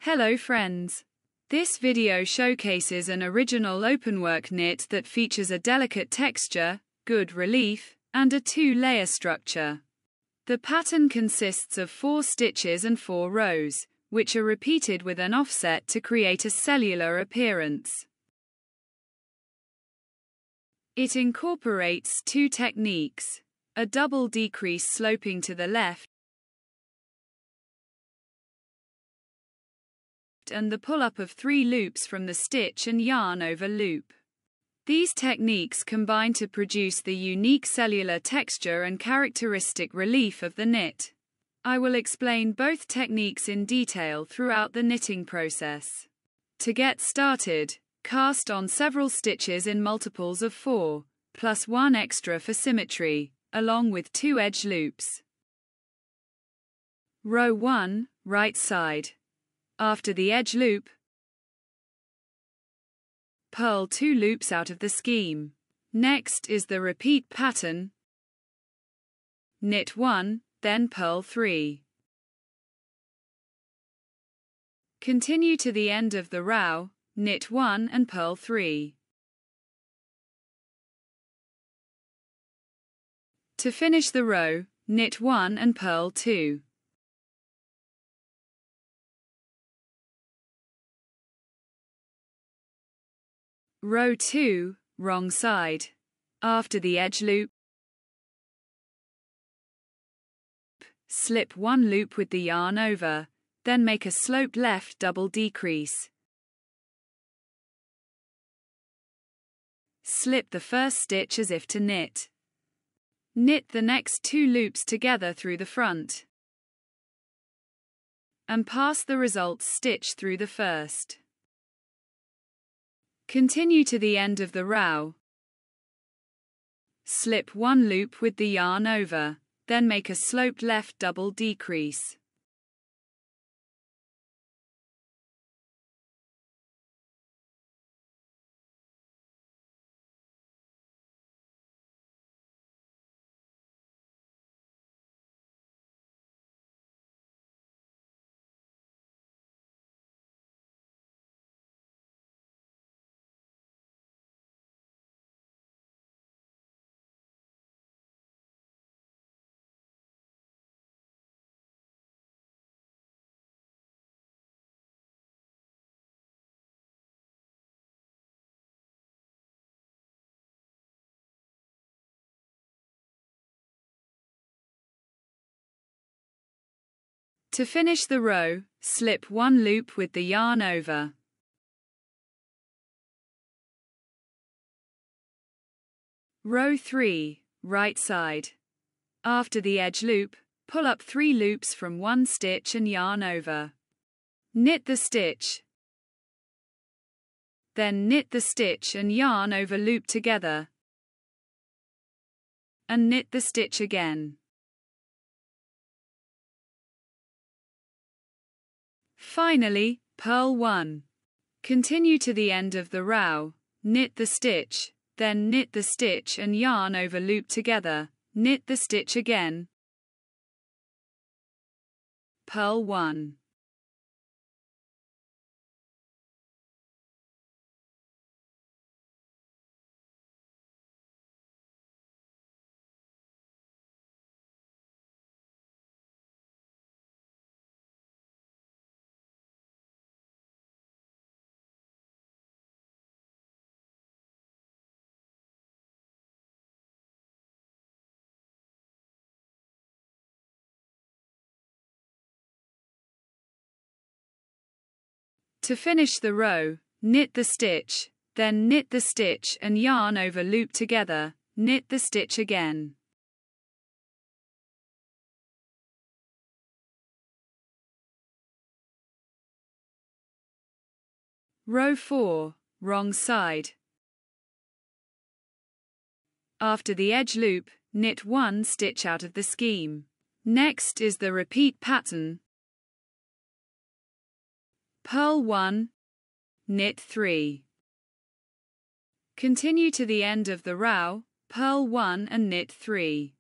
Hello friends. This video showcases an original openwork knit that features a delicate texture, good relief, and a two-layer structure. The pattern consists of 4 stitches and 4 rows, which are repeated with an offset to create a cellular appearance. It incorporates 2 techniques: a double decrease sloping to the left and the pull-up of 3 loops from the stitch and yarn over loop. These techniques combine to produce the unique cellular texture and characteristic relief of the knit. I will explain both techniques in detail throughout the knitting process. To get started, cast on several stitches in multiples of 4, plus 1 extra for symmetry, along with 2 edge loops. Row 1, right side. After the edge loop, purl 2 loops out of the scheme. Next is the repeat pattern. Knit 1, then purl 3. Continue to the end of the row, knit 1 and purl 3. To finish the row, knit 1 and purl 2. Row 2, wrong side. After the edge loop, slip 1 loop with the yarn over, then make a sloped left double decrease. Slip the first stitch as if to knit. Knit the next 2 loops together through the front, and pass the results stitch through the first. Continue to the end of the row. Slip 1 loop with the yarn over, then make a sloped left double decrease. To finish the row, slip 1 loop with the yarn over. Row 3, right side. After the edge loop, pull up 3 loops from 1 stitch and yarn over. Knit the stitch. Then knit the stitch and yarn over loop together. And knit the stitch again. Finally, purl 1. Continue to the end of the row, knit the stitch, then knit the stitch and yarn over loop together, knit the stitch again. Purl 1. To finish the row, knit the stitch, then knit the stitch and yarn over loop together, knit the stitch again. Row 4, wrong side. After the edge loop, knit 1 stitch out of the scheme. Next is the repeat pattern. Purl 1, knit 3. Continue to the end of the row, purl 1 and knit 3.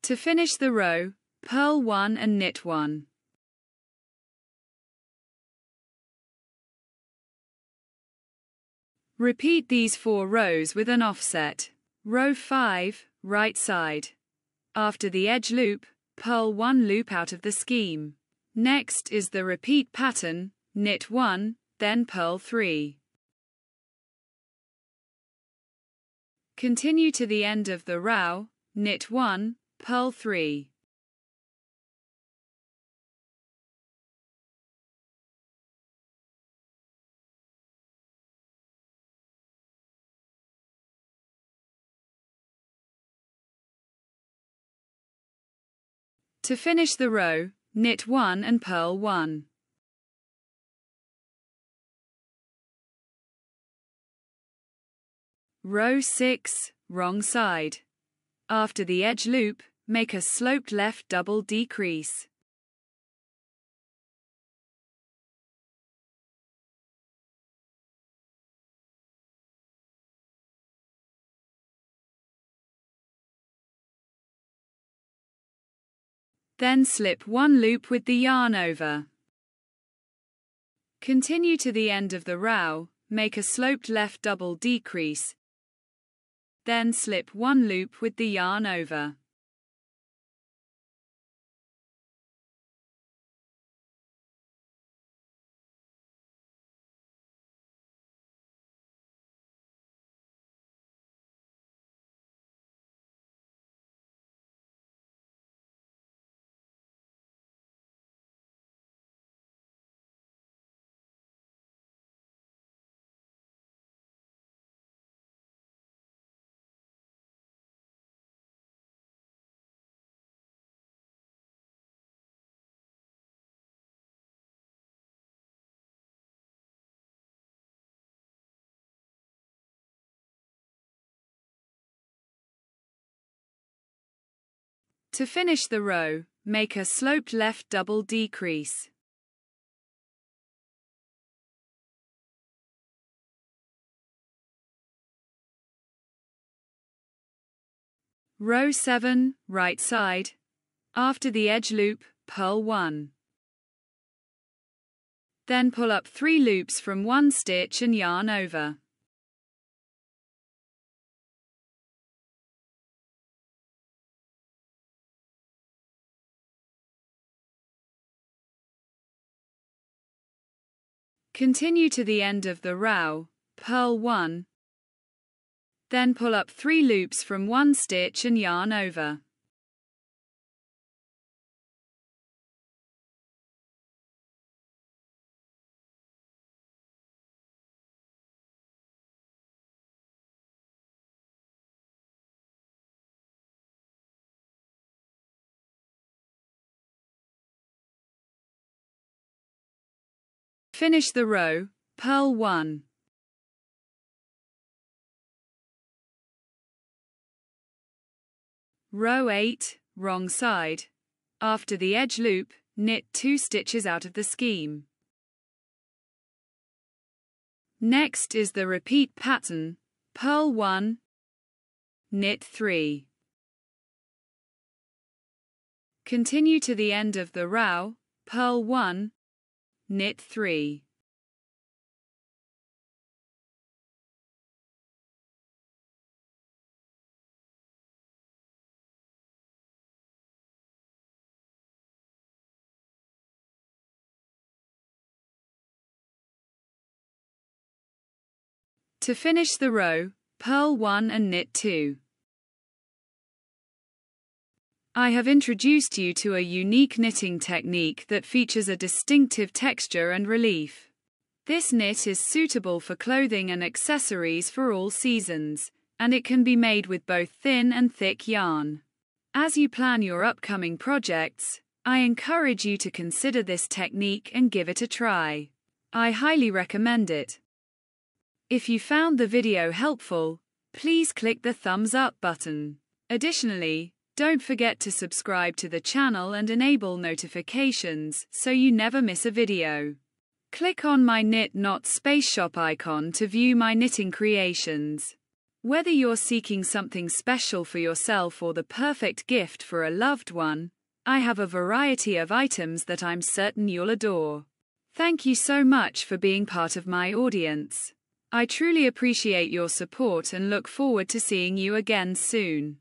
To finish the row, purl 1 and knit 1. Repeat these 4 rows with an offset. Row 5, right side. After the edge loop, purl 1 loop out of the scheme. Next is the repeat pattern, knit 1, then purl 3. Continue to the end of the row, knit 1, purl 3. To finish the row, knit 1 and purl 1. Row 6, wrong side. After the edge loop, make a sloped left double decrease. Then slip 1 loop with the yarn over. Continue to the end of the row, make a sloped left double decrease. Then slip 1 loop with the yarn over. To finish the row, make a sloped left double decrease. Row 7, right side. After the edge loop, purl 1. Then pull up 3 loops from 1 stitch and yarn over. Continue to the end of the row, purl 1. Then pull up 3 loops from 1 stitch and yarn over. Finish the row, purl 1. Row 8, wrong side. After the edge loop, knit 2 stitches out of the scheme. Next is the repeat pattern, purl 1, knit 3. Continue to the end of the row, purl 1, knit 3. To finish the row, purl 1 and knit 2. I have introduced you to a unique knitting technique that features a distinctive texture and relief. This knit is suitable for clothing and accessories for all seasons, and it can be made with both thin and thick yarn. As you plan your upcoming projects, I encourage you to consider this technique and give it a try. I highly recommend it. If you found the video helpful, please click the thumbs up button. Additionally, don't forget to subscribe to the channel and enable notifications so you never miss a video. Click on my Knit Not Space Shop icon to view my knitting creations. Whether you're seeking something special for yourself or the perfect gift for a loved one, I have a variety of items that I'm certain you'll adore. Thank you so much for being part of my audience. I truly appreciate your support and look forward to seeing you again soon.